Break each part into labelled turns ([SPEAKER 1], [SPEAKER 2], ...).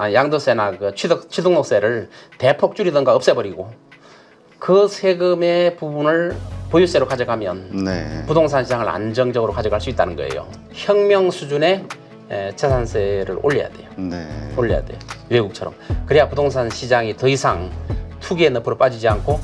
[SPEAKER 1] 양도세나 그 취등록세를 대폭 줄이든가 없애버리고 그 세금의 부분을 보유세로 가져가면
[SPEAKER 2] 네.
[SPEAKER 1] 부동산 시장을 안정적으로 가져갈 수 있다는 거예요. 혁명 수준의 재산세를 올려야 돼요.
[SPEAKER 2] 네.
[SPEAKER 1] 올려야 돼요. 외국처럼. 그래야 부동산 시장이 더 이상 투기의 늪으로 빠지지 않고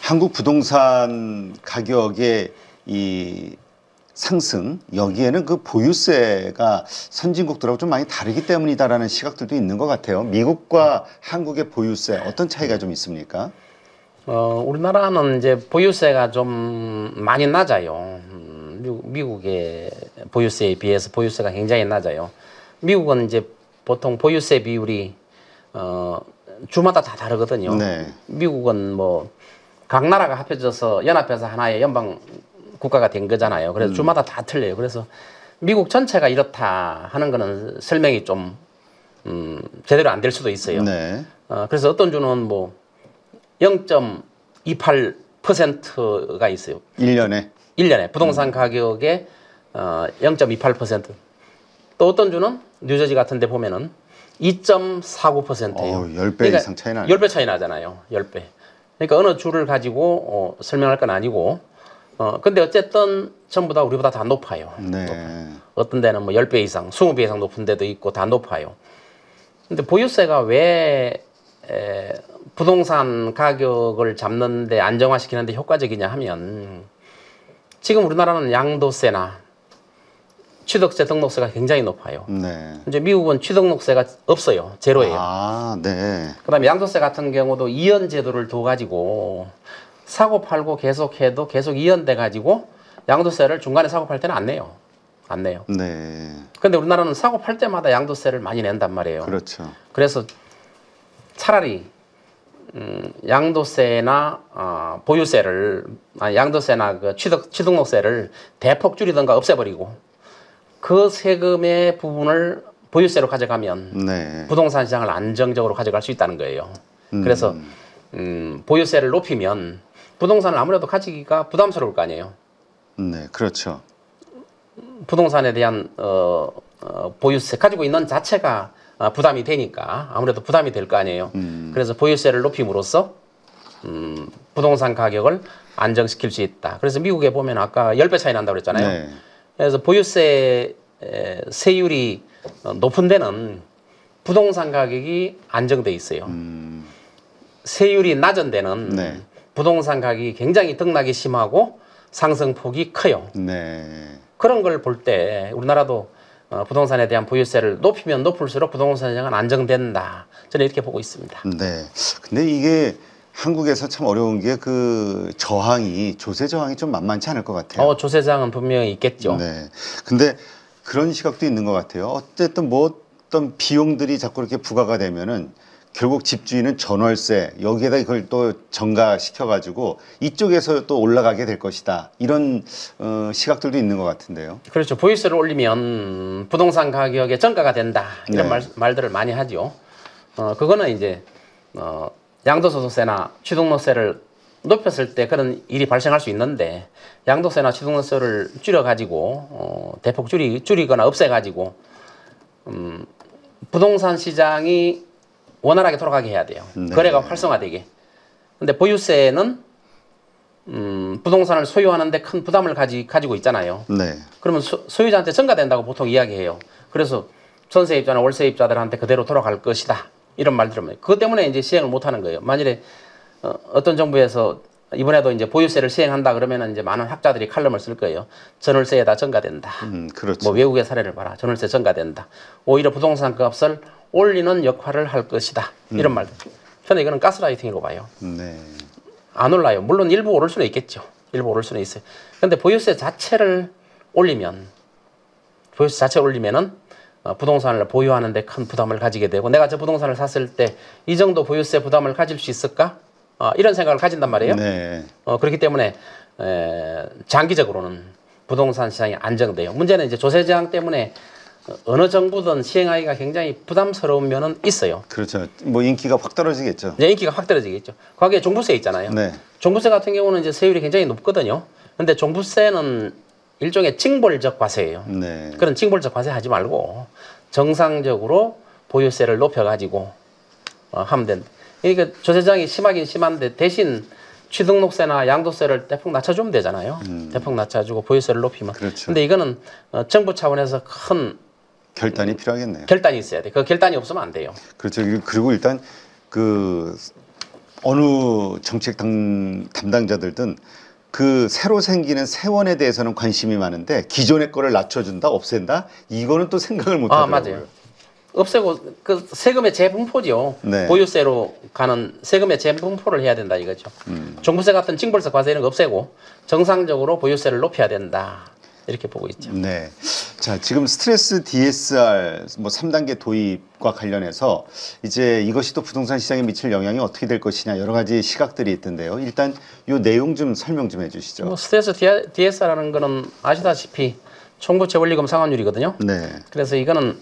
[SPEAKER 2] 한국 부동산 가격의 이 상승, 여기에는 그 보유세가 선진국들하고 좀 많이 다르기 때문이다라는 시각들도 있는 것 같아요. 미국과 한국의 보유세 어떤 차이가 좀 있습니까?
[SPEAKER 1] 우리나라는 이제 보유세가 좀 많이 낮아요. 미국의 보유세에 비해서 보유세가 굉장히 낮아요. 미국은 이제 보통 보유세 비율이 주마다 다 다르거든요.
[SPEAKER 2] 네.
[SPEAKER 1] 미국은 뭐 각 나라가 합해져서 연합해서 하나의 연방 국가가 된 거잖아요. 그래서 주마다 다 틀려요. 그래서 미국 전체가 이렇다 하는 거는 설명이 좀 제대로 안 될 수도 있어요.
[SPEAKER 2] 네.
[SPEAKER 1] 그래서 어떤 주는 뭐 0.28%가 있어요.
[SPEAKER 2] 1년에?
[SPEAKER 1] 1년에 부동산 가격의 0.28%. 또 어떤 주는 뉴저지 같은 데 보면은 2.49%예요.
[SPEAKER 2] 10배 이상 차이 나요.
[SPEAKER 1] 10배 차이 나잖아요. 10배. 그러니까 어느 주를 가지고 설명할 건 아니고 근데 어쨌든 전부 다 우리보다 다 높아요.
[SPEAKER 2] 네.
[SPEAKER 1] 높아요. 어떤 데는 뭐 10배 이상, 20배 이상 높은 데도 있고 다 높아요. 근데 보유세가 왜 부동산 가격을 잡는데 안정화시키는데 효과적이냐 하면 지금 우리나라는 양도세나 취득세, 등록세가 굉장히 높아요.
[SPEAKER 2] 네.
[SPEAKER 1] 이제 미국은 취등록세가 없어요. 제로예요.
[SPEAKER 2] 아, 네.
[SPEAKER 1] 그다음에 양도세 같은 경우도 이연 제도를 둬가지고 사고 팔고 계속해도 계속 이연돼 가지고 양도세를 중간에 사고 팔 때는 안 내요. 안 내요.
[SPEAKER 2] 네.
[SPEAKER 1] 근데 우리나라는 사고 팔 때마다 양도세를 많이 낸단 말이에요.
[SPEAKER 2] 그렇죠.
[SPEAKER 1] 그래서 차라리 양도세나 보유세를 양도세나 그 취등록세를 대폭 줄이든가 없애버리고 그 세금의 부분을 보유세로 가져가면
[SPEAKER 2] 네.
[SPEAKER 1] 부동산 시장을 안정적으로 가져갈 수 있다는 거예요. 그래서 보유세를 높이면 부동산을 아무래도 가지기가 부담스러울 거 아니에요.
[SPEAKER 2] 네, 그렇죠.
[SPEAKER 1] 부동산에 대한 보유세 가지고 있는 자체가 부담이 되니까 아무래도 부담이 될 거 아니에요. 그래서 보유세를 높임으로써 부동산 가격을 안정시킬 수 있다. 그래서 미국에 보면 아까 10배 차이 난다고 그랬잖아요.
[SPEAKER 2] 네.
[SPEAKER 1] 그래서 보유세 세율이 높은 데는 부동산 가격이 안정돼 있어요. 세율이 낮은 데는
[SPEAKER 2] 네.
[SPEAKER 1] 부동산 가격이 굉장히 등락이 심하고 상승폭이 커요.
[SPEAKER 2] 네.
[SPEAKER 1] 그런 걸 볼 때 우리나라도 부동산에 대한 보유세를 높이면 높을수록 부동산 시장은 안정된다. 저는 이렇게 보고 있습니다.
[SPEAKER 2] 네. 근데 이게 한국에서 참 어려운 게 그 조세 저항이 좀 만만치 않을 것 같아요.
[SPEAKER 1] 조세 저항은 분명히 있겠죠.
[SPEAKER 2] 네. 근데 그런 시각도 있는 것 같아요. 어쨌든 뭐 어떤 비용들이 자꾸 이렇게 부과가 되면은 결국 집주인은 전월세 여기에다 이걸 또 전가시켜가지고 이쪽에서 또 올라가게 될 것이다. 이런 시각들도 있는 것 같은데요.
[SPEAKER 1] 그렇죠. 보유세를 올리면 부동산 가격의 전가가 된다. 이런
[SPEAKER 2] 네.
[SPEAKER 1] 말들을 많이 하죠. 그거는 이제 양도소득세나 취등록세를 높였을 때 그런 일이 발생할 수 있는데 양도세나 취등록세를 줄여가지고 대폭 줄이거나 없애가지고 부동산 시장이 원활하게 돌아가게 해야 돼요.
[SPEAKER 2] 네.
[SPEAKER 1] 거래가 활성화되게. 근데 보유세는 부동산을 소유하는데 큰 부담을 가지고 있잖아요.
[SPEAKER 2] 네.
[SPEAKER 1] 그러면 소유자한테 전가된다고 보통 이야기해요. 그래서 전세입자나 월세입자들한테 그대로 돌아갈 것이다. 이런 말들은 그것 때문에 이제 시행을 못 하는 거예요. 만일에 어떤 정부에서 이번에도 이제 보유세를 시행한다 그러면은 이제 많은 학자들이 칼럼을 쓸 거예요. 전월세에다 전가된다.
[SPEAKER 2] 그렇죠.
[SPEAKER 1] 뭐 외국의 사례를 봐라. 전월세 전가된다. 오히려 부동산 값을 올리는 역할을 할 것이다. 이런 말들. 저는 이거는 가스라이팅이라고 봐요.
[SPEAKER 2] 네.
[SPEAKER 1] 안 올라요. 물론 일부 오를 수는 있겠죠. 일부 오를 수는 있어요. 근데 보유세 자체를 올리면은 부동산을 보유하는데 큰 부담을 가지게 되고 내가 저 부동산을 샀을 때 이 정도 보유세 부담을 가질 수 있을까? 이런 생각을 가진단 말이에요.
[SPEAKER 2] 네.
[SPEAKER 1] 그렇기 때문에 장기적으로는 부동산 시장이 안정돼요. 문제는 이제 조세 저항 때문에 어느 정부든 시행하기가 굉장히 부담스러운 면은 있어요.
[SPEAKER 2] 그렇죠. 뭐 인기가 확 떨어지겠죠.
[SPEAKER 1] 이제 인기가 확 떨어지겠죠. 과거에 종부세 있잖아요.
[SPEAKER 2] 네.
[SPEAKER 1] 종부세 같은 경우는 이제 세율이 굉장히 높거든요. 근데 종부세는 일종의 징벌적 과세예요.
[SPEAKER 2] 네.
[SPEAKER 1] 그런 징벌적 과세 하지 말고 정상적으로 보유세를 높여가지고 하면 된다. 그러니까 조세장이 심하긴 심한데 대신 취등록세나 양도세를 대폭 낮춰주면 되잖아요. 대폭 낮춰주고 보유세를 높이면.
[SPEAKER 2] 그렇죠.
[SPEAKER 1] 근데 이거는 정부 차원에서 큰
[SPEAKER 2] 결단이 필요하겠네요.
[SPEAKER 1] 결단이 있어야 돼. 그 결단이 없으면 안 돼요.
[SPEAKER 2] 그렇죠. 그리고 일단 그 어느 정책 담당자들든 그 새로 생기는 세원에 대해서는 관심이 많은데 기존의 거를 낮춰준다, 없앤다, 이거는 또 생각을 못 하더라고요.
[SPEAKER 1] 맞아요. 없애고 그 세금의 재분포죠.
[SPEAKER 2] 네.
[SPEAKER 1] 보유세로 가는 세금의 재분포를 해야 된다 이거죠. 종부세 같은 징벌적 과세 이런 거 없애고 정상적으로 보유세를 높여야 된다. 이렇게 보고 있죠.
[SPEAKER 2] 네. 자, 지금 스트레스 DSR 뭐 3단계 도입과 관련해서 이제 이것이 또 부동산 시장에 미칠 영향이 어떻게 될 것이냐 여러 가지 시각들이 있던데요. 일단 이 내용 좀 설명 좀 해주시죠.
[SPEAKER 1] 뭐 스트레스 DSR라는 거는 아시다시피 총부채 원리금 상환율이거든요.
[SPEAKER 2] 네.
[SPEAKER 1] 그래서 이거는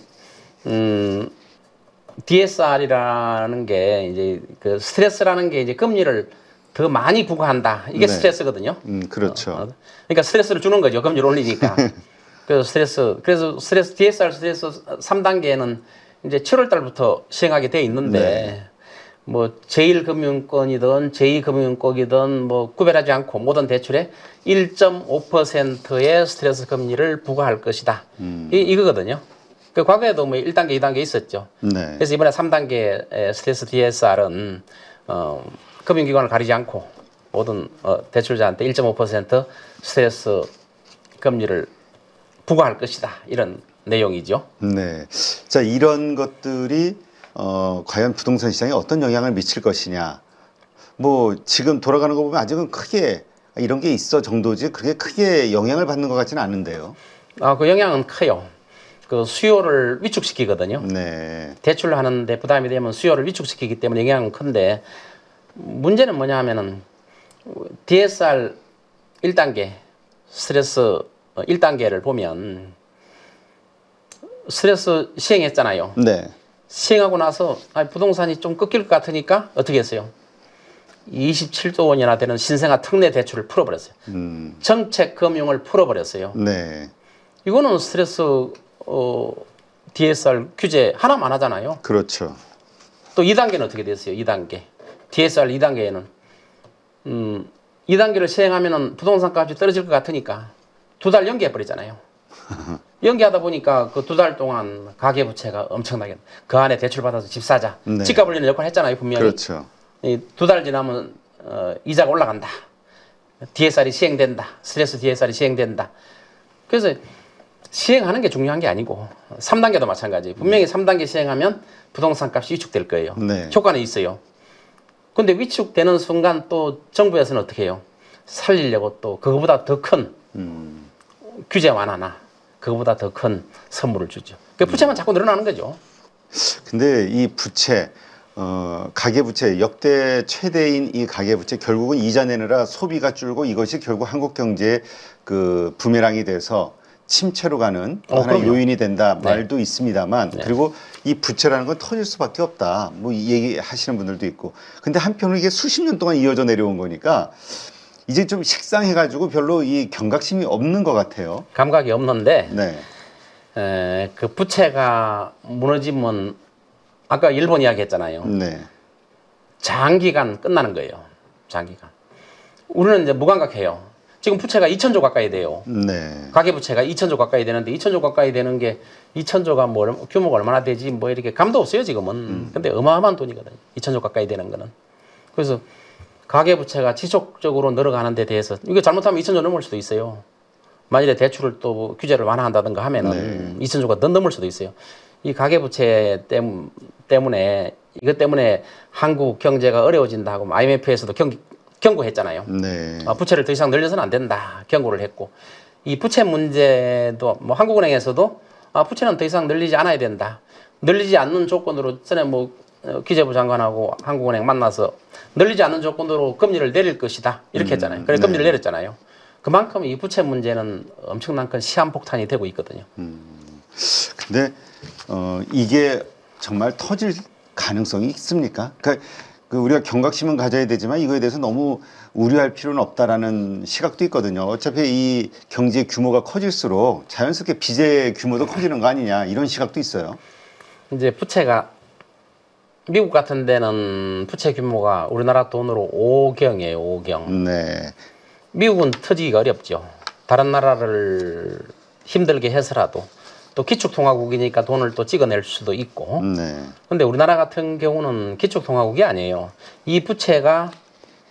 [SPEAKER 1] DSR이라는 게 이제 그 스트레스라는 게 이제 금리를 더 많이 부과한다. 이게
[SPEAKER 2] 네.
[SPEAKER 1] 스트레스거든요.
[SPEAKER 2] 그렇죠.
[SPEAKER 1] 그러니까 스트레스를 주는 거죠. 금리를 올리니까. 그래서 스트레스 DSR 스트레스 3단계는 이제 7월 달부터 시행하게 돼 있는데
[SPEAKER 2] 네.
[SPEAKER 1] 뭐 제1금융권이든 제2금융권이든 뭐 구별하지 않고 모든 대출에 1.5%의 스트레스 금리를 부과할 것이다. 이거거든요. 그 과거에도 뭐 1단계, 2단계 있었죠.
[SPEAKER 2] 네.
[SPEAKER 1] 그래서 이번에 3단계 스트레스 DSR은 금융기관을 가리지 않고 모든 대출자한테 1.5% 스트레스 금리를 부과할 것이다. 이런 내용이죠.
[SPEAKER 2] 네. 자, 이런 것들이 과연 부동산 시장에 어떤 영향을 미칠 것이냐. 뭐 지금 돌아가는 거 보면 아직은 크게 이런 게 있어 정도지 그게 크게 영향을 받는 것 같지는 않은데요.
[SPEAKER 1] 그 영향은 커요. 그 수요를 위축시키거든요.
[SPEAKER 2] 네.
[SPEAKER 1] 대출을 하는데 부담이 되면 수요를 위축시키기 때문에 영향은 큰데 문제는 뭐냐 하면은 DSR 1단계 스트레스 1단계를 보면 스트레스 시행했잖아요.
[SPEAKER 2] 네.
[SPEAKER 1] 시행하고 나서 부동산이 좀 꺾일 것 같으니까 어떻게 했어요? 27조 원이나 되는 신생아 특례 대출을 풀어버렸어요. 정책 금융을 풀어버렸어요.
[SPEAKER 2] 네.
[SPEAKER 1] 이거는 스트레스 DSR 규제 하나만 하잖아요.
[SPEAKER 2] 그렇죠.
[SPEAKER 1] 또 2단계는 어떻게 됐어요? 2단계. DSR 2단계에는 2단계를 시행하면은 부동산 값이 떨어질 것 같으니까 2달 연기해 버리잖아요. 연기하다 보니까 그 2달 동안 가계부채가 엄청나게 그 안에 대출 받아서 집 사자.
[SPEAKER 2] 네.
[SPEAKER 1] 집값 올리는 역할을 했잖아요, 분명히.
[SPEAKER 2] 그렇죠.
[SPEAKER 1] 2달 지나면 이자가 올라간다. DSR이 시행된다. 스트레스 DSR이 시행된다. 그래서 시행하는 게 중요한 게 아니고 3단계도 마찬가지. 분명히 3단계 시행하면 부동산 값이 위축될 거예요.
[SPEAKER 2] 네.
[SPEAKER 1] 효과는 있어요. 근데 위축되는 순간 또 정부에서는 어떻게 해요? 살리려고 또 그거보다 더 큰 규제 완화나 그거보다 더 큰 선물을 주죠. 그 부채만 자꾸 늘어나는 거죠.
[SPEAKER 2] 근데 이 부채 가계부채 역대 최대인 이 가계부채 결국은 이자 내느라 소비가 줄고 이것이 결국 한국 경제의 그 부메랑이 돼서 침체로 가는 하나의
[SPEAKER 1] 그럼요.
[SPEAKER 2] 요인이 된다
[SPEAKER 1] 네.
[SPEAKER 2] 말도 있습니다만
[SPEAKER 1] 네.
[SPEAKER 2] 그리고 이 부채라는 건 터질 수밖에 없다 뭐 이 얘기하시는 분들도 있고 근데 한편으로 이게 수십 년 동안 이어져 내려온 거니까 이제 좀 식상해가지고 별로 이 경각심이 없는 것 같아요.
[SPEAKER 1] 감각이 없는데
[SPEAKER 2] 네.
[SPEAKER 1] 그 부채가 무너지면 아까 일본 이야기 했잖아요.
[SPEAKER 2] 네.
[SPEAKER 1] 장기간 끝나는 거예요. 장기간. 우리는 이제 무감각해요. 지금 부채가 2천조 가까이 돼요.
[SPEAKER 2] 네.
[SPEAKER 1] 가계부채가 2천조 가까이 되는데 2천조 가까이 되는 게 2천조가 뭐 규모가 얼마나 되지 뭐 이렇게 감도 없어요 지금은. 근데 어마어마한 돈이거든요. 2천조 가까이 되는 거는. 그래서 가계부채가 지속적으로 늘어가는 데 대해서 이게 잘못하면 2천조 넘을 수도 있어요. 만일에 대출을 또 규제를 완화한다든가 하면은 2천조가 더 넘을 수도 있어요. 이 가계부채 때문에 이것 때문에 한국 경제가 어려워진다고 IMF에서도 경고했잖아요.
[SPEAKER 2] 네.
[SPEAKER 1] 부채를 더 이상 늘려서는 안 된다 경고를 했고 이 부채 문제도 뭐 한국은행에서도 부채는 더 이상 늘리지 않아야 된다. 늘리지 않는 조건으로 전에 뭐 기재부 장관하고 한국은행 만나서 늘리지 않는 조건으로 금리를 내릴 것이다 이렇게 했잖아요. 그래서 금리를 내렸잖아요. 그만큼 이 부채 문제는 엄청난 큰 시한폭탄이 되고 있거든요.
[SPEAKER 2] 근데 이게 정말 터질 가능성이 있습니까? 그러니까 그 우리가 경각심은 가져야 되지만 이거에 대해서 너무 우려할 필요는 없다라는 시각도 있거든요. 어차피 이 경제 규모가 커질수록 자연스럽게 빚의 규모도 커지는 거 아니냐 이런 시각도 있어요.
[SPEAKER 1] 이제 부채가 미국 같은 데는 부채 규모가 우리나라 돈으로 5경이에요, 5경.
[SPEAKER 2] 네.
[SPEAKER 1] 미국은 터지기가 어렵죠. 다른 나라를 힘들게 해서라도 또 기축통화국이니까 돈을 또 찍어낼 수도 있고.
[SPEAKER 2] 네.
[SPEAKER 1] 근데 우리나라 같은 경우는 기축통화국이 아니에요. 이 부채가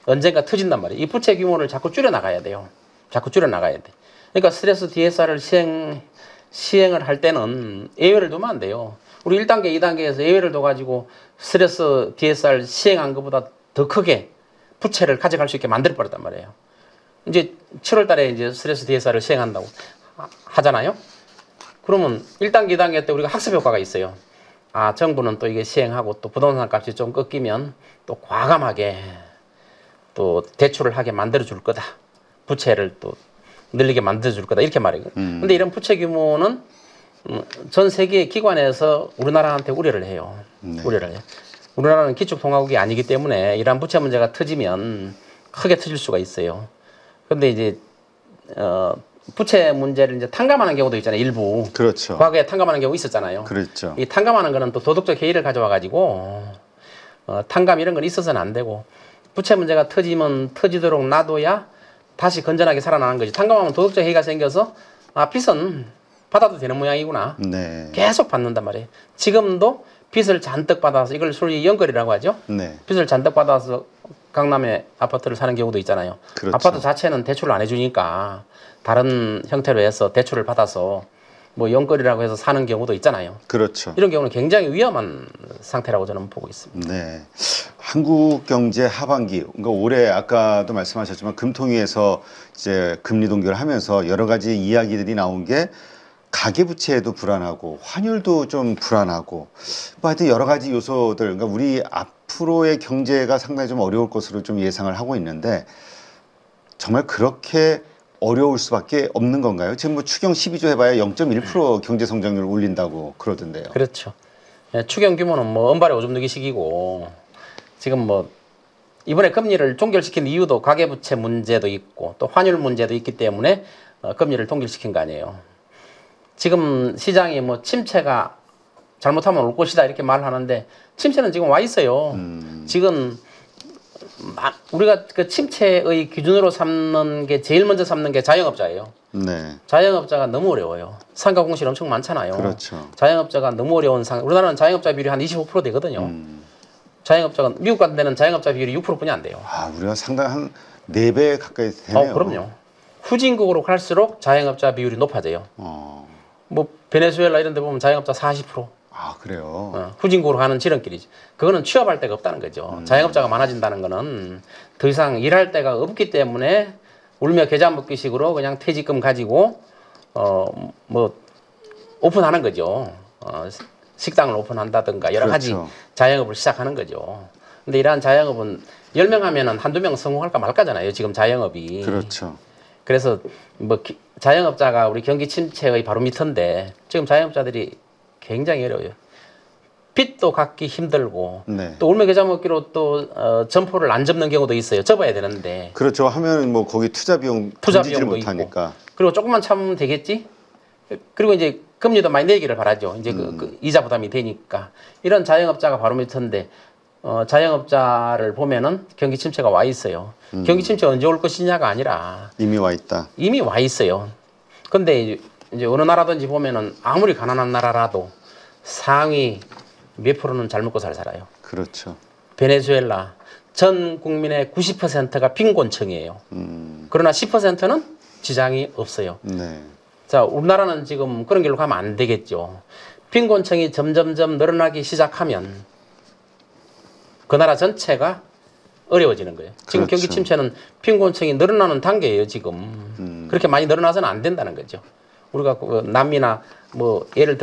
[SPEAKER 1] 언젠가 터진단 말이에요. 이 부채 규모를 자꾸 줄여나가야 돼요. 자꾸 줄여나가야 돼. 그러니까 스트레스 DSR을 시행을 할 때는 예외를 두면 안 돼요. 우리 1단계, 2단계에서 예외를 둬가지고 스트레스 DSR 시행한 것보다 더 크게 부채를 가져갈 수 있게 만들어버렸단 말이에요. 이제 7월 달에 이제 스트레스 DSR을 시행한다고 하잖아요. 그러면 1단계, 2단계 때 우리가 학습 효과가 있어요. 아, 정부는 또 이게 시행하고 또 부동산 값이 좀 꺾이면 또 과감하게 또 대출을 하게 만들어줄 거다. 부채를 또 늘리게 만들어줄 거다. 이렇게 말해요. 근데 이런 부채 규모는 전 세계 기관에서 우리나라한테 우려를 해요.
[SPEAKER 2] 네.
[SPEAKER 1] 우려를 해요. 우리나라는 기축통화국이 아니기 때문에 이러한 부채 문제가 터지면 크게 터질 수가 있어요. 그런데 이제 부채 문제를 이제 탕감하는 경우도 있잖아요. 일부.
[SPEAKER 2] 그렇죠.
[SPEAKER 1] 과거에 탕감하는 경우 있었잖아요.
[SPEAKER 2] 그렇죠.
[SPEAKER 1] 이 탕감하는 거는 또 도덕적 해이를 가져와 가지고 탕감 이런 건 있어서는 안 되고 부채 문제가 터지면 터지도록 놔둬야 다시 건전하게 살아나는 거지. 탕감하면 도덕적 해이가 생겨서 아, 빚은 받아도 되는 모양이구나.
[SPEAKER 2] 네.
[SPEAKER 1] 계속 받는단 말이에요. 지금도 빚을 잔뜩 받아서 이걸 소위 연거리라고 하죠.
[SPEAKER 2] 네.
[SPEAKER 1] 빚을 잔뜩 받아서 강남에 아파트를 사는 경우도 있잖아요.
[SPEAKER 2] 그렇죠.
[SPEAKER 1] 아파트 자체는 대출을 안 해주니까 다른 형태로 해서 대출을 받아서 뭐 연거리라고 해서 사는 경우도 있잖아요.
[SPEAKER 2] 그렇죠.
[SPEAKER 1] 이런 경우는 굉장히 위험한 상태라고 저는 보고 있습니다.
[SPEAKER 2] 네. 한국 경제 하반기, 그러니까 올해 아까도 말씀하셨지만 금통위에서 이제 금리 동결을 하면서 여러 가지 이야기들이 나온 게 가계부채도 불안하고 환율도 좀 불안하고 뭐 하여튼 여러 가지 요소들, 그러니까 우리 앞으로의 경제가 상당히 좀 어려울 것으로 좀 예상을 하고 있는데 정말 그렇게 어려울 수밖에 없는 건가요? 지금 뭐 추경 12조 해봐야 0.1% 경제 성장률을 올린다고 그러던데요.
[SPEAKER 1] 그렇죠. 예, 추경 규모는 뭐 은발의 오줌 누기 시기고 지금 뭐 이번에 금리를 동결시킨 이유도 가계부채 문제도 있고 또 환율 문제도 있기 때문에 금리를 동결시킨 거 아니에요. 지금 시장이 뭐 침체가 잘못하면 올 것이다 이렇게 말하는데 침체는 지금 와 있어요. 지금 우리가 그 침체의 기준으로 삼는 게 제일 먼저 삼는 게 자영업자예요.
[SPEAKER 2] 네.
[SPEAKER 1] 자영업자가 너무 어려워요. 상가 공실 엄청 많잖아요.
[SPEAKER 2] 그렇죠.
[SPEAKER 1] 자영업자가 너무 어려운 우리나라는 자영업자 비율이 한 25% 되거든요. 자영업자가 미국 같은 데는 자영업자 비율이 6%뿐이 안 돼요.
[SPEAKER 2] 아, 우리가 상당히 한 4배 가까이 되네요.
[SPEAKER 1] 그럼요. 후진국으로 갈수록 자영업자 비율이 높아져요. 뭐 베네수엘라 이런 데 보면 자영업자 40%.
[SPEAKER 2] 아, 그래요?
[SPEAKER 1] 후진국으로 가는 지름길이지. 그거는 취업할 데가 없다는 거죠. 자영업자가 많아진다는 거는 더 이상 일할 데가 없기 때문에 울며 겨자 먹기식으로 그냥 퇴직금 가지고 뭐 오픈하는 거죠. 식당을 오픈한다든가 여러 가지
[SPEAKER 2] 그렇죠.
[SPEAKER 1] 자영업을 시작하는 거죠. 근데 이러한 자영업은 10명 하면은 한두 명 성공할까 말까잖아요. 지금 자영업이.
[SPEAKER 2] 그렇죠.
[SPEAKER 1] 그래서 뭐 자영업자가 우리 경기 침체의 바로 밑인데 지금 자영업자들이 굉장히 어려워요. 빚도 갚기 힘들고
[SPEAKER 2] 네.
[SPEAKER 1] 또 울며 겨자 먹기로 또 점포를 안 접는 경우도 있어요. 접어야 되는데
[SPEAKER 2] 그렇죠. 하면 뭐 거기 투자 비용 던지지를
[SPEAKER 1] 비용도
[SPEAKER 2] 못하니까.
[SPEAKER 1] 그리고 조금만 참으면 되겠지. 그리고 이제 금리도 많이 내기를 바라죠. 이제 그 이자 부담이 되니까 이런 자영업자가 바로 밑인데 자영업자를 보면은 경기 침체가 와 있어요. 경기 침체 언제 올 것이냐가 아니라
[SPEAKER 2] 이미 와 있다.
[SPEAKER 1] 이미 와 있어요. 근데 이제 어느 나라든지 보면은 아무리 가난한 나라라도 상위 몇 프로는 잘 먹고 살아요.
[SPEAKER 2] 그렇죠.
[SPEAKER 1] 베네수엘라 전 국민의 90%가 빈곤층이에요. 그러나 10%는 지장이 없어요.
[SPEAKER 2] 네.
[SPEAKER 1] 자, 우리나라는 지금 그런 길로 가면 안 되겠죠. 빈곤층이 점점점 늘어나기 시작하면 그 나라 전체가 어려워지는 거예요. 지금
[SPEAKER 2] 그렇죠.
[SPEAKER 1] 경기 침체는 빈곤층이 늘어나는 단계예요. 지금 그렇게 많이 늘어나서는 안 된다는 거죠. 우리가 그 남미나 뭐 예를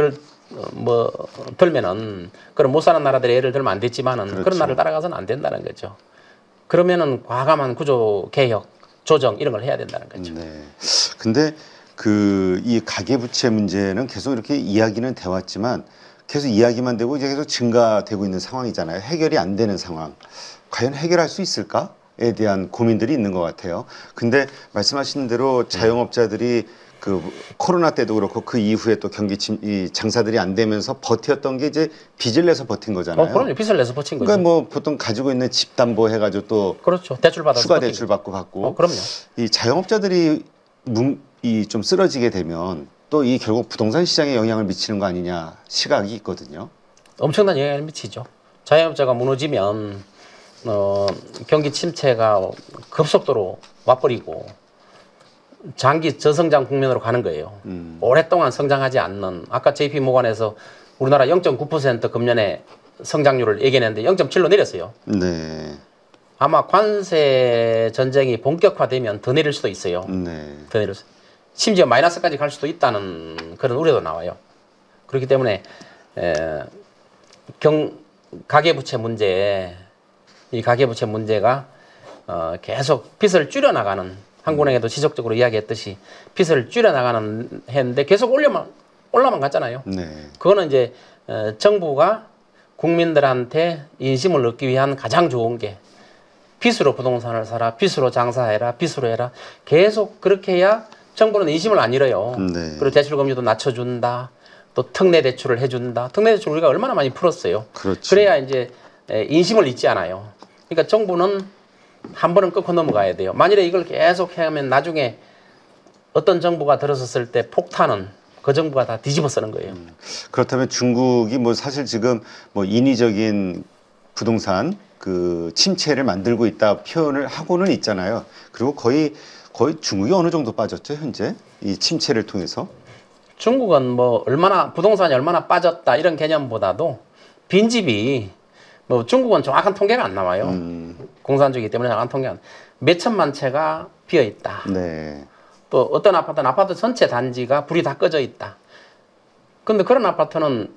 [SPEAKER 1] 들면은 그런 못 사는 나라들의 예를 들면 안 됐지만은
[SPEAKER 2] 그렇죠.
[SPEAKER 1] 그런 나라를 따라가서는 안 된다는 거죠. 그러면은 과감한 구조 개혁, 조정 이런 걸 해야 된다는 거죠.
[SPEAKER 2] 네. 근데 이 가계부채 문제는 계속 이렇게 이야기는 돼 왔지만 계속 이야기만 되고 이제 계속 증가되고 있는 상황이잖아요. 해결이 안 되는 상황. 과연 해결할 수 있을까에 대한 고민들이 있는 것 같아요. 근데 말씀하신 대로 자영업자들이 그 코로나 때도 그렇고 그 이후에 또 이 장사들이 안 되면서 버텼던 게 이제 빚을 내서 버틴 거잖아요.
[SPEAKER 1] 그럼요. 빚을 내서 버틴 거죠.
[SPEAKER 2] 그러니까 뭐 보통 가지고 있는 집 담보 해가지고 또
[SPEAKER 1] 그렇죠. 대출 받아서
[SPEAKER 2] 추가
[SPEAKER 1] 버틴
[SPEAKER 2] 대출
[SPEAKER 1] 거죠.
[SPEAKER 2] 받고 받고.
[SPEAKER 1] 그럼요.
[SPEAKER 2] 이 자영업자들이 이 좀 쓰러지게 되면 또 이 결국 부동산 시장에 영향을 미치는 거 아니냐 시각이 있거든요.
[SPEAKER 1] 엄청난 영향을 미치죠. 자영업자가 무너지면 경기 침체가 급속도로 와버리고 장기 저성장 국면으로 가는 거예요. 오랫동안 성장하지 않는, 아까 JP모건에서 우리나라 0.9% 금년에 성장률을 얘기했는데 0.7로 내렸어요.
[SPEAKER 2] 네.
[SPEAKER 1] 아마 관세 전쟁이 본격화되면 더 내릴 수도 있어요.
[SPEAKER 2] 네.
[SPEAKER 1] 더 내릴 수, 심지어 마이너스까지 갈 수도 있다는 그런 우려도 나와요. 그렇기 때문에 가계부채 문제, 이 가계부채 문제가 계속 빚을 줄여나가는, 한국은행에도 지속적으로 이야기했듯이 빚을 줄여나가는 했는데 계속 올라만 갔잖아요.
[SPEAKER 2] 네.
[SPEAKER 1] 그거는 이제 정부가 국민들한테 인심을 얻기 위한 가장 좋은 게 빚으로 부동산을 사라, 빚으로 장사해라, 빚으로 해라. 계속 그렇게 해야 정부는 인심을 안 잃어요.
[SPEAKER 2] 네.
[SPEAKER 1] 그리고 대출금리도 낮춰준다. 또 특례 대출을 해준다. 특례 대출 우리가 얼마나 많이 풀었어요.
[SPEAKER 2] 그렇죠.
[SPEAKER 1] 그래야 이제 인심을 잊지 않아요. 그러니까 정부는 한 번은 꺾고 넘어가야 돼요. 만일에 이걸 계속 해하면 나중에 어떤 정부가 들어섰을 때 폭탄은 그 정부가 다 뒤집어 쓰는 거예요.
[SPEAKER 2] 그렇다면 중국이 뭐 사실 지금 뭐 인위적인 부동산 그 침체를 만들고 있다 표현을 하고는 있잖아요. 그리고 거의 중국이 어느 정도 빠졌죠, 현재? 이 침체를 통해서?
[SPEAKER 1] 중국은 뭐 부동산이 얼마나 빠졌다 이런 개념보다도 빈집이, 뭐 중국은 정확한 통계가 안 나와요. 공산주의이기 때문에 정확한 통계가 몇 천만 채가 비어 있다.
[SPEAKER 2] 네.
[SPEAKER 1] 또 어떤 아파트는 아파트 전체 단지가 불이 다 꺼져 있다. 근데 그런 아파트는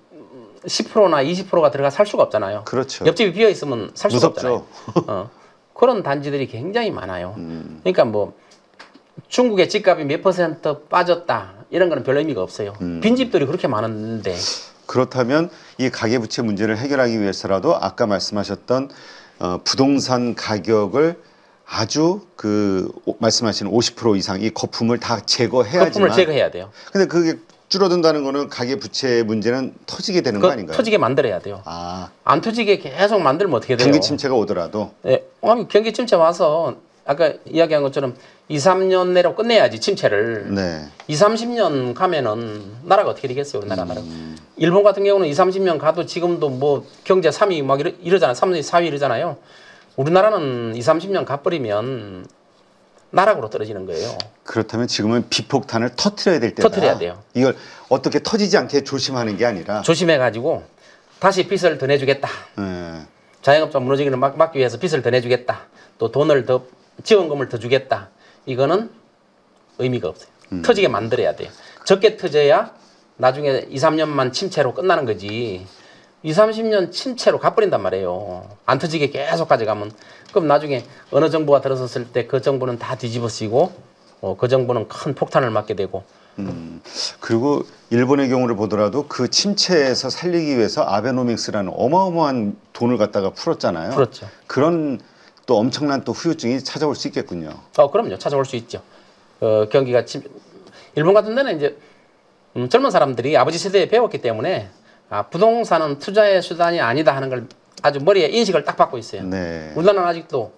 [SPEAKER 1] 10%나 20%가 들어가 살 수가 없잖아요.
[SPEAKER 2] 그렇죠.
[SPEAKER 1] 옆집이 비어 있으면 살 수가
[SPEAKER 2] 무섭죠.
[SPEAKER 1] 없잖아요. 그런 단지들이 굉장히 많아요. 그러니까 뭐 중국의 집값이 몇 % 빠졌다 이런 거는 별 의미가 없어요. 빈집들이 그렇게 많은데.
[SPEAKER 2] 그렇다면 이 가계부채 문제를 해결하기 위해서라도 아까 말씀하셨던 부동산 가격을 아주 말씀하신 50% 이상 이 거품을 다 제거해야지만.
[SPEAKER 1] 거품을 제거해야 돼요.
[SPEAKER 2] 근데 그게 줄어든다는 거는 가계부채 문제는 터지게 되는 거 아닌가요?
[SPEAKER 1] 터지게 만들어야 돼요. 안 터지게 계속 만들면 어떻게 돼요?
[SPEAKER 2] 경기 침체가 오더라도.
[SPEAKER 1] 네, 경기 침체 와서 아까 이야기한 것처럼 2, 3년 내로 끝내야지 침체를.
[SPEAKER 2] 네.
[SPEAKER 1] 2, 30년 가면은 나라가 어떻게 되겠어요, 우리나라 나라. 일본 같은 경우는 2, 30년 가도 지금도 뭐 경제 3위 막 이러잖아요. 3위, 4위 이러잖아요. 우리나라는 2, 30년 가버리면 나락으로 떨어지는 거예요.
[SPEAKER 2] 그렇다면 지금은 비폭탄을 터트려야 될 때다.
[SPEAKER 1] 터트려야 돼요.
[SPEAKER 2] 이걸 어떻게 터지지 않게 조심하는 게 아니라.
[SPEAKER 1] 조심해가지고 다시 빚을 더 내주겠다.
[SPEAKER 2] 네.
[SPEAKER 1] 자영업자 무너지기를 막기 위해서 빚을 더 내주겠다. 또 돈을 더, 지원금을 더 주겠다. 이거는 의미가 없어요. 터지게 만들어야 돼요. 적게 터져야 나중에 2, 3년만 침체로 끝나는 거지. 2, 30년 침체로 가버린단 말이에요. 안 터지게 계속 가져가면. 그럼 나중에 어느 정부가 들어섰을 때 그 정부는 다 뒤집어 쓰이고 그 정부는 큰 폭탄을 맞게 되고.
[SPEAKER 2] 그리고 일본의 경우를 보더라도 그 침체에서 살리기 위해서 아베노믹스라는 어마어마한 돈을 갖다가 풀었잖아요.
[SPEAKER 1] 풀었죠.
[SPEAKER 2] 그런 또 엄청난 또 후유증이 찾아올 수 있겠군요.
[SPEAKER 1] 그럼요. 찾아올 수 있죠. 경기가 일본 같은 데는 이제 젊은 사람들이 아버지 세대에 배웠기 때문에 부동산은 투자의 수단이 아니다 하는 걸 아주 머리에 인식을 딱 받고 있어요.
[SPEAKER 2] 네.
[SPEAKER 1] 우리나라는 아직도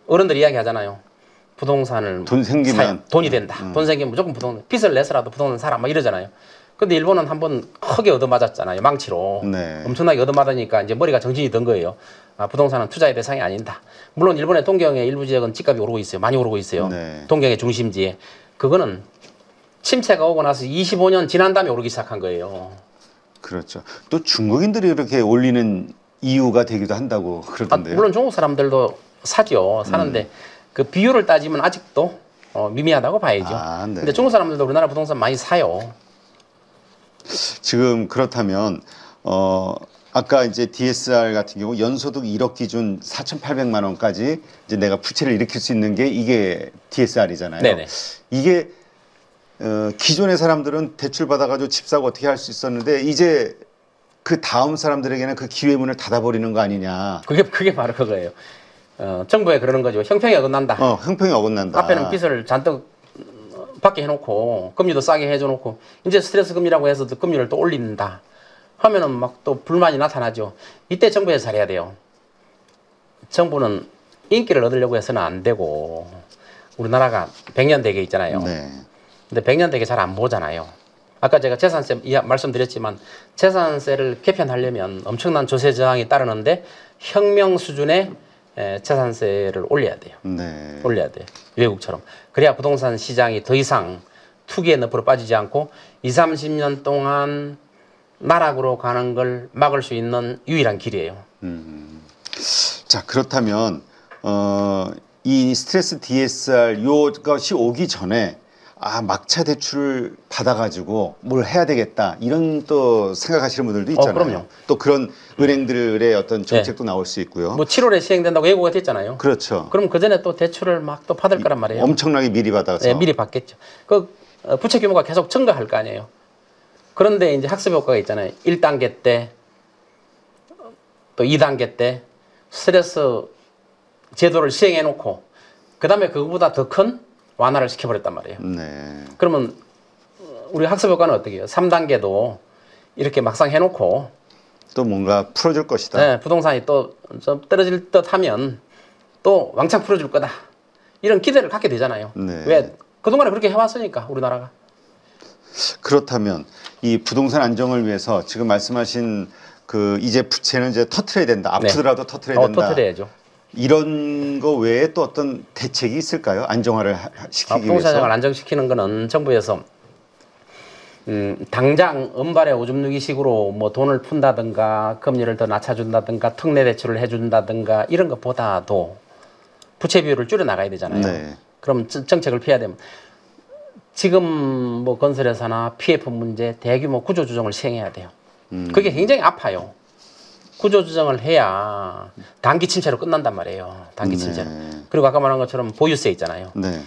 [SPEAKER 1] 어른들이 이야기하잖아요. 부동산을
[SPEAKER 2] 돈 생기면
[SPEAKER 1] 돈이 된다. 돈 생기면 무조건 부동산, 빚을 내서라도 부동산 사라 막 이러잖아요. 근데 일본은 한번 크게 얻어맞았잖아요. 망치로.
[SPEAKER 2] 네.
[SPEAKER 1] 엄청나게 얻어맞으니까 이제 머리가 정신이 든 거예요. 부동산은 투자의 대상이 아니다. 물론 일본의 동경의 일부 지역은 집값이 오르고 있어요. 많이 오르고 있어요.
[SPEAKER 2] 네.
[SPEAKER 1] 동경의 중심지에. 그거는 침체가 오고 나서 25년 지난 다음에 오르기 시작한 거예요.
[SPEAKER 2] 그렇죠. 또 중국인들이 이렇게 올리는 이유가 되기도 한다고 그러던데요.
[SPEAKER 1] 물론 중국 사람들도 사죠. 사는데 그 비율을 따지면 아직도 미미하다고 봐야죠.
[SPEAKER 2] 네.
[SPEAKER 1] 근데 중국 사람들도 우리나라 부동산 많이 사요.
[SPEAKER 2] 지금 그렇다면 아까 이제 DSR 같은 경우 연소득 1억 기준 4,800만 원까지 이제 내가 부채를 일으킬 수 있는 게 이게 DSR이잖아요.
[SPEAKER 1] 네네.
[SPEAKER 2] 이게 기존의 사람들은 대출 받아가지고 집 사고 어떻게 할 수 있었는데 이제 그 다음 사람들에게는 그 기회 문을 닫아버리는 거 아니냐.
[SPEAKER 1] 그게 바로 그거예요. 정부에 그러는 거죠. 형평이 어긋난다.
[SPEAKER 2] 형평이 어긋난다.
[SPEAKER 1] 앞에는 빚을 잔뜩 받게 해놓고 금리도 싸게 해줘놓고 이제 스트레스 금리라고 해서 금리를 또 올린다 하면은 막 또 불만이 나타나죠. 이때 정부에서 잘해야 돼요. 정부는 인기를 얻으려고 해서는 안 되고 우리나라가 100년 대계 있잖아요.
[SPEAKER 2] 네.
[SPEAKER 1] 근데 100년 대계 잘 안 보잖아요. 아까 제가 재산세 말씀드렸지만 재산세를 개편하려면 엄청난 조세 저항이 따르는데 혁명 수준의 재산세를 올려야 돼요.
[SPEAKER 2] 네.
[SPEAKER 1] 올려야 돼요. 외국처럼. 그래야 부동산 시장이 더 이상 투기의 늪으로 빠지지 않고 20, 30년 동안 나락으로 가는 걸 막을 수 있는 유일한 길이에요.
[SPEAKER 2] 자, 그렇다면 이 스트레스 DSR 요것이 오기 전에 막차 대출을 받아가지고 뭘 해야 되겠다 이런 또 생각하시는 분들도 있잖아요.
[SPEAKER 1] 그럼요.
[SPEAKER 2] 또 그런 은행들의 어떤 정책도 나올 수 있고요.
[SPEAKER 1] 뭐 7월에 시행된다고 예고가 됐잖아요.
[SPEAKER 2] 그렇죠.
[SPEAKER 1] 그럼 그 전에 또 대출을 막 또 받을 거란 말이에요.
[SPEAKER 2] 엄청나게 미리 받아서.
[SPEAKER 1] 네, 미리 받겠죠. 그 부채 규모가 계속 증가할 거 아니에요. 그런데 이제 학습 효과가 있잖아요. 1단계 때, 또 2단계 때 스트레스 제도를 시행해 놓고 그 다음에 그거보다 더 큰 완화를 시켜버렸단 말이에요.
[SPEAKER 2] 네.
[SPEAKER 1] 그러면 우리 학습 효과는 어떻게 해요? 3단계도 이렇게 막상 해놓고
[SPEAKER 2] 또 뭔가 풀어줄 것이다.
[SPEAKER 1] 네, 부동산이 또 좀 떨어질 듯 하면 또 왕창 풀어줄 거다. 이런 기대를 갖게 되잖아요.
[SPEAKER 2] 네.
[SPEAKER 1] 왜? 그동안에 그렇게 해왔으니까 우리나라가.
[SPEAKER 2] 그렇다면 이 부동산 안정을 위해서 지금 말씀하신 그 이제 부채는 이제 터트려야 된다. 아프더라도 터트려야 된다.
[SPEAKER 1] 터트려야죠.
[SPEAKER 2] 이런 거 외에 또 어떤 대책이 있을까요? 안정화를 시키기
[SPEAKER 1] 부동산
[SPEAKER 2] 위해서.
[SPEAKER 1] 시장을 안정시키는 거는 정부에서 당장 은발의 오줌 누기식으로 뭐 돈을 푼다든가 금리를 더 낮춰준다든가 특례 대출을 해준다든가 이런 것보다도 부채 비율을 줄여 나가야 되잖아요.
[SPEAKER 2] 네.
[SPEAKER 1] 그럼 정책을 피해야 되면 지금 뭐 건설회사나 PF 문제 대규모 구조조정을 시행해야 돼요. 그게 굉장히 아파요. 구조조정을 해야 단기 침체로 끝난단 말이에요. 단기 침체로. 그리고 아까 말한 것처럼 보유세 있잖아요.
[SPEAKER 2] 네.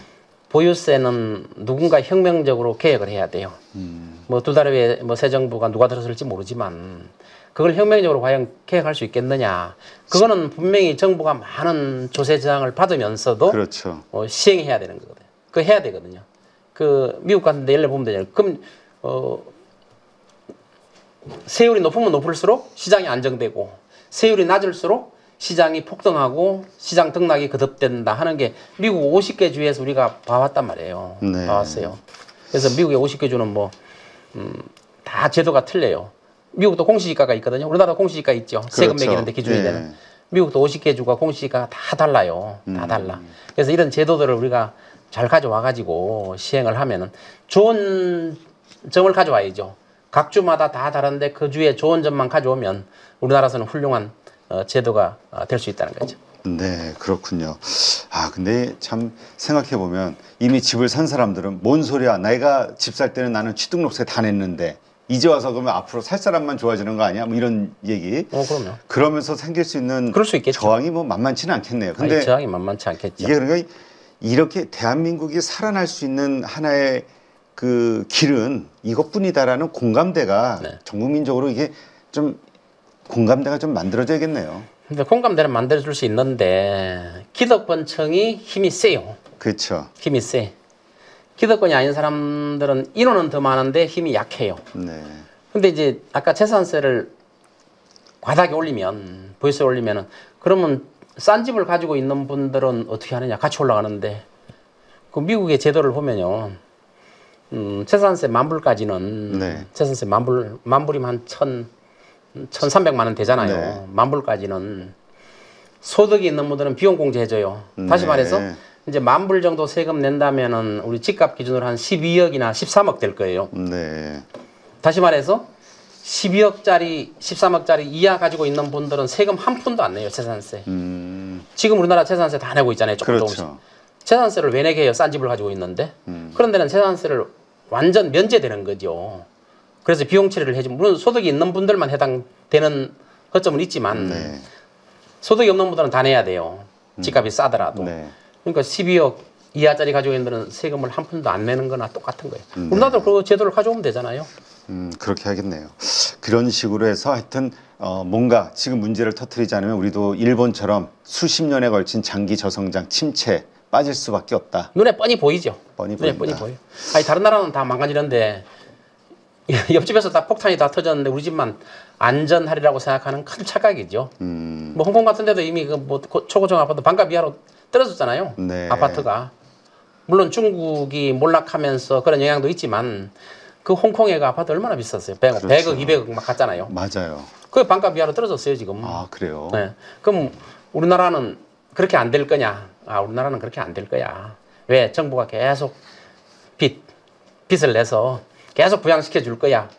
[SPEAKER 1] 보유세는 누군가 혁명적으로 개혁을 해야 돼요. 뭐 2달 후에 뭐 새 정부가 누가 들어설지 모르지만 그걸 혁명적으로 과연 개혁할 수 있겠느냐. 그거는 분명히 정부가 많은 조세 저항을 받으면서도
[SPEAKER 2] 그렇죠.
[SPEAKER 1] 시행해야 되는 거거든요. 그거 해야 되거든요. 그 미국 같은 데 예를 보면 되잖아요. 그럼 세율이 높으면 높을수록 시장이 안정되고 세율이 낮을수록 시장이 폭등하고 시장 등락이 거듭된다 하는 게 미국 50개 주에서 우리가 봐왔단 말이에요.
[SPEAKER 2] 네.
[SPEAKER 1] 봐왔어요. 그래서 미국의 50개 주는 뭐 다 제도가 틀려요. 미국도 공시지가가 있거든요. 우리나라 공시지가 있죠. 세금
[SPEAKER 2] 그렇죠.
[SPEAKER 1] 매기는데 기준이
[SPEAKER 2] 네.
[SPEAKER 1] 되는. 미국도 50개 주가 공시지가가 다 달라요. 다 달라. 그래서 이런 제도들을 우리가 잘 가져와 가지고 시행을 하면은 좋은 점을 가져와야죠. 각 주마다 다 다른데 그 주에 좋은 점만 가져오면 우리나라에서는 훌륭한 제도가 될 수 있다는 거죠.
[SPEAKER 2] 네, 그렇군요. 근데 참 생각해 보면 이미 집을 산 사람들은 뭔 소리야? 내가 집 살 때는 나는 취등록세 다 냈는데 이제 와서 그러면 앞으로 살 사람만 좋아지는 거 아니야? 뭐 이런 얘기.
[SPEAKER 1] 그럼요.
[SPEAKER 2] 그러면서 생길 수 있는
[SPEAKER 1] 그럴 수 있겠죠.
[SPEAKER 2] 저항이 뭐 만만치는 않겠네요. 근데
[SPEAKER 1] 저항이 만만치 않겠죠.
[SPEAKER 2] 이게 그러니까 이렇게 대한민국이 살아날 수 있는 하나의 그 길은 이것뿐이다라는 공감대가
[SPEAKER 1] 네.
[SPEAKER 2] 전 국민적으로 이게 좀 공감대가 좀 만들어져야겠네요.
[SPEAKER 1] 근데 공감대는 만들어줄 수 있는데 기득권층이 힘이 세요.
[SPEAKER 2] 그렇죠.
[SPEAKER 1] 힘이 세. 기득권이 아닌 사람들은 인원은 더 많은데 힘이 약해요.
[SPEAKER 2] 네.
[SPEAKER 1] 근데 이제 아까 재산세를 과다하게 올리면 보유세 올리면은 그러면 싼 집을 가지고 있는 분들은 어떻게 하느냐? 같이 올라가는데 그 미국의 제도를 보면요. 재산세 만불까지는
[SPEAKER 2] 네.
[SPEAKER 1] 재산세 만불이면 한 1,300만 원 되잖아요.
[SPEAKER 2] 네.
[SPEAKER 1] 만불까지는 소득이 있는 분들은 비용 공제해줘요. 다시
[SPEAKER 2] 네.
[SPEAKER 1] 말해서 이제 만불 정도 세금 낸다면은 우리 집값 기준으로 한 12억이나 13억 될 거예요.
[SPEAKER 2] 네.
[SPEAKER 1] 다시 말해서 12억짜리, 13억짜리 이하 가지고 있는 분들은 세금 한 푼도 안 내요, 재산세. 지금 우리나라 재산세 다 내고 있잖아요, 조금 조금씩.
[SPEAKER 2] 그렇죠.
[SPEAKER 1] 재산세를 왜 내게 해요, 싼 집을 가지고 있는데? 그런 데는 재산세를 완전 면제되는 거죠. 그래서 비용 처리를 해주면, 물론 소득이 있는 분들만 해당되는 허점은 있지만, 소득이 없는 분들은 다 내야 돼요. 집값이 싸더라도.
[SPEAKER 2] 네.
[SPEAKER 1] 그러니까 12억 이하짜리 가지고 있는 데는 세금을 한 푼도 안 내는 거나 똑같은 거예요. 우리나라도 그 제도를 가져오면 되잖아요.
[SPEAKER 2] 그렇게 하겠네요. 그런 식으로 해서 하여튼 뭔가 지금 문제를 터뜨리지 않으면 우리도 일본처럼 수십 년에 걸친 장기 저성장 침체 빠질 수밖에 없다.
[SPEAKER 1] 눈에 뻔히 보이죠.
[SPEAKER 2] 뻔히
[SPEAKER 1] 눈에
[SPEAKER 2] 보인다.
[SPEAKER 1] 뻔히 보여. 아니 다른 나라는 다 망가지는데 옆집에서 다 폭탄이 다 터졌는데 우리 집만 안전하리라고 생각하는 큰 착각이죠. 뭐 홍콩 같은 데도 이미 그 뭐 초고층 아파트 반값 이하로 떨어졌잖아요.
[SPEAKER 2] 네.
[SPEAKER 1] 아파트가. 물론 중국이 몰락하면서 그런 영향도 있지만 그 홍콩의 그 아파트 얼마나 비쌌어요. 100억,
[SPEAKER 2] 그렇죠.
[SPEAKER 1] 100억, 200억 막 갔잖아요.
[SPEAKER 2] 맞아요.
[SPEAKER 1] 그 반값 이하로 떨어졌어요 지금.
[SPEAKER 2] 아 그래요.
[SPEAKER 1] 네. 그럼 우리나라는 그렇게 안 될 거냐? 아 우리나라는 그렇게 안 될 거야. 왜? 정부가 계속 빚을 내서 계속 부양시켜 줄 거야.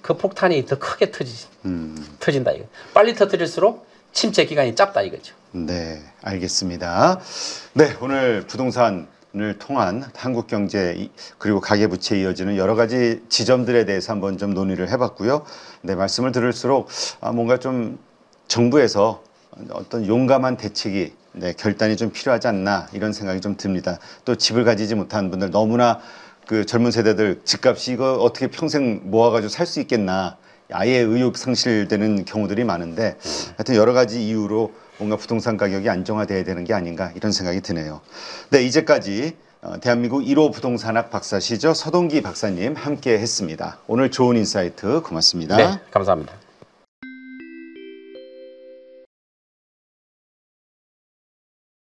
[SPEAKER 1] 그 폭탄이 더 크게 터진다 이거. 빨리 터뜨릴수록 침체 기간이 짧다 이거죠.
[SPEAKER 2] 네, 알겠습니다. 네, 오늘 부동산을 통한 한국 경제 그리고 가계부채에 이어지는 여러 가지 지점들에 대해서 한번 좀 논의를 해봤고요. 네, 말씀을 들을수록 뭔가 좀 정부에서 어떤 용감한 대책이 결단이 좀 필요하지 않나 이런 생각이 좀 듭니다. 또 집을 가지지 못한 분들 너무나 그 젊은 세대들 집값이 이거 어떻게 평생 모아가지고 살 수 있겠나 아예 의욕 상실되는 경우들이 많은데 하여튼 여러 가지 이유로 뭔가 부동산 가격이 안정화돼야 되는 게 아닌가 이런 생각이 드네요. 네, 이제까지 대한민국 1호 부동산학 박사시죠 서동기 박사님 함께 했습니다. 오늘 좋은 인사이트 고맙습니다.
[SPEAKER 1] 네, 감사합니다.